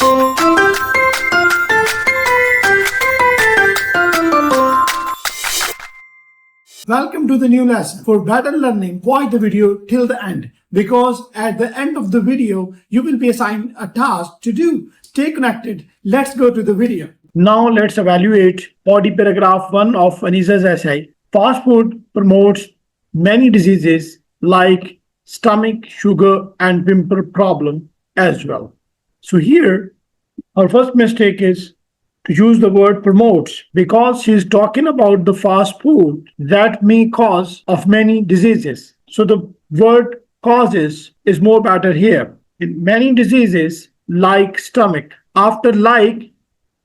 Welcome to the new lesson. For better learning, watch the video till the end, because at the end of the video, you will be assigned a task to do. Stay connected. Let's go to the video. Now let's evaluate body paragraph 1 of Anisa's essay. Fast food promotes many diseases like stomach, sugar, and pimple problem as well. So here, our first mistake is to use the word promotes, because she's talking about the fast food that may cause of many diseases. So the word causes is more better here. In many diseases like stomach, after like,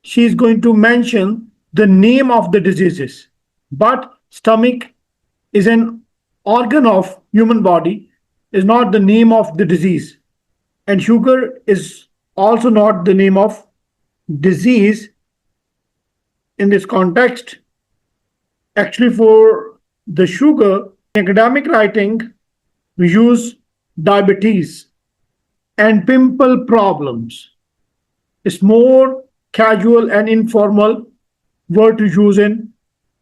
she's going to mention the name of the diseases. But stomach is an organ of human body, is not the name of the disease. And sugar is also not the name of disease in this context. Actually, for the sugar, in academic writing, we use diabetes and pimple problems. It's more casual and informal word to use in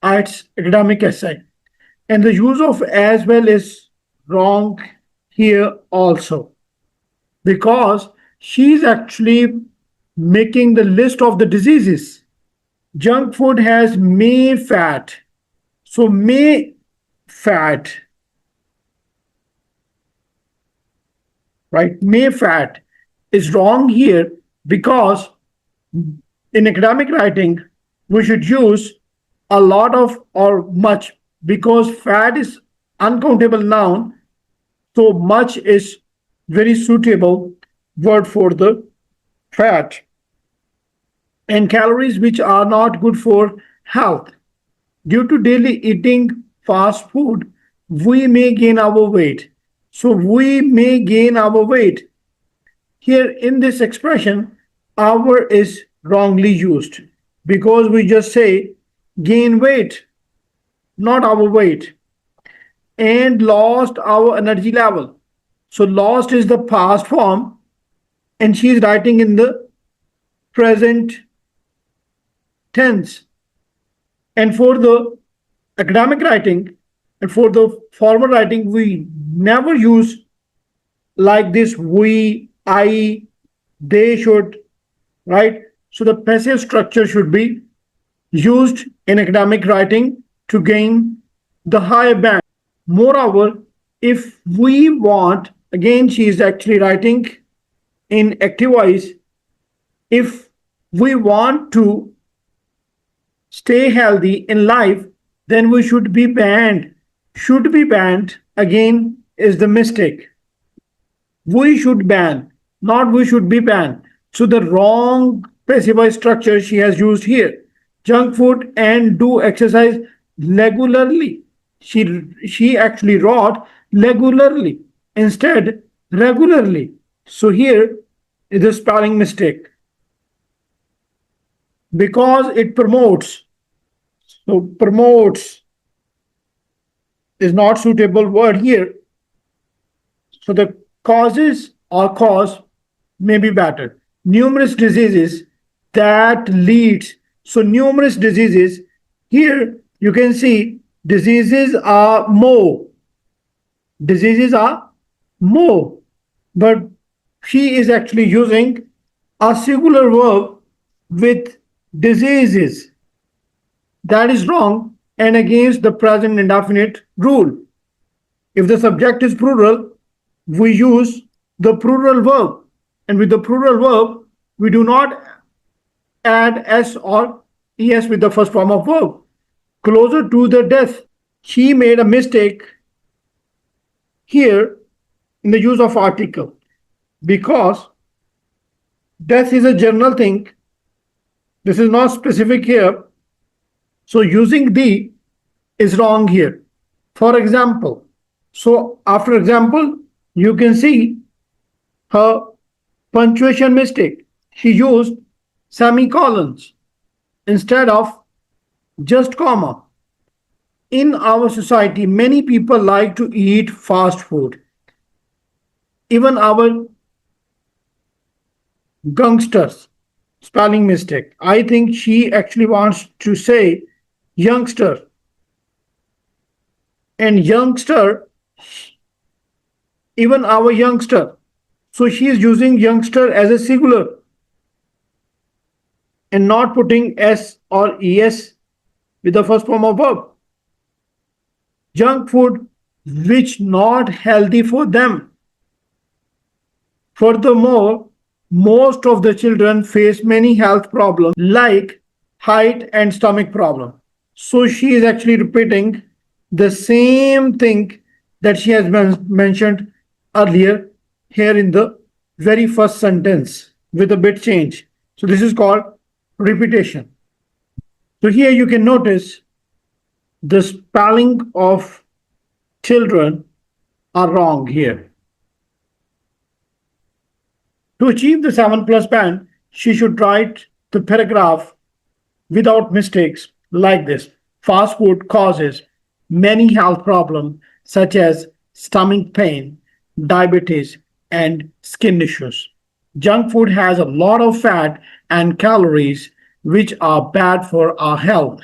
IELTS academic essay. And the use of as well is wrong here also, because she's actually making the list of the diseases. Junk food has may fat. So may fat, right? May fat is wrong here, because in academic writing, we should use a lot of or much, because fat is uncountable noun. So much is very suitable word for the fat. And calories which are not good for health. Due to daily eating fast food, we may gain our weight. So we may gain our weight. Here in this expression, our is wrongly used, because we just say gain weight, not our weight. And lost our energy level. So lost is the past form, and she is writing in the present tense. And for the academic writing and for the formal writing, we never use like this we, I, they should, right? So the passive structure should be used in academic writing to gain the higher band. Moreover, if we want, again, she is actually writing in active voice, if we want to stay healthy in life, then we should be banned. Should be banned, again, is the mistake. We should ban, not we should be banned. So the wrong passive voice structure she has used here. Junk food and do exercise regularly. She actually wrote regularly instead regularly. So here is a spelling mistake, because it promotes. So promotes is not suitable word here. So the causes or cause may be better. Numerous diseases that leads. So numerous diseases, here you can see diseases are more. Diseases are more. But she is actually using a singular verb with diseases. That is wrong and against the present indefinite rule. If the subject is plural, we use the plural verb. And with the plural verb, we do not add s or es with the first form of verb. Closer to the death. She made a mistake here in the use of article, because death is a general thing. This is not specific here. So using the is wrong here. For example, so after example, you can see her punctuation mistake. She used semicolons instead of just comma. In our society, many people like to eat fast food. Even our Gangsters. Spelling mistake. I think she actually wants to say youngster. And youngster, even our youngster. So she is using youngster as a singular and not putting s or es with the first form of verb. Junk food which not healthy for them. Furthermore, most of the children face many health problems like height and stomach problem. So she is actually repeating the same thing that she has mentioned earlier here in the very first sentence with a bit change. So this is called repetition. So here you can notice the spelling of children are wrong here. To achieve the 7 plus band, she should write the paragraph without mistakes like this. Fast food causes many health problems such as stomach pain, diabetes, and skin issues. Junk food has a lot of fat and calories which are bad for our health.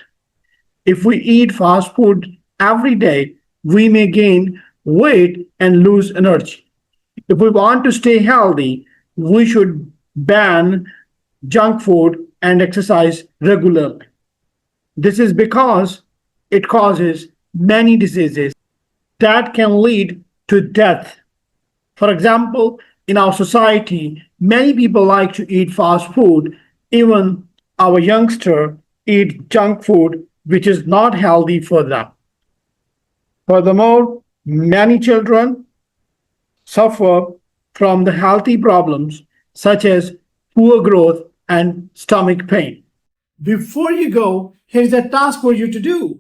If we eat fast food every day, we may gain weight and lose energy. If we want to stay healthy, we should ban junk food and exercise regularly. This is because it causes many diseases that can lead to death. For example, in our society, many people like to eat fast food. Even our youngster eat junk food, which is not healthy for them. Furthermore, many children suffer from the healthy problems such as poor growth and stomach pain. Before you go, here's a task for you to do.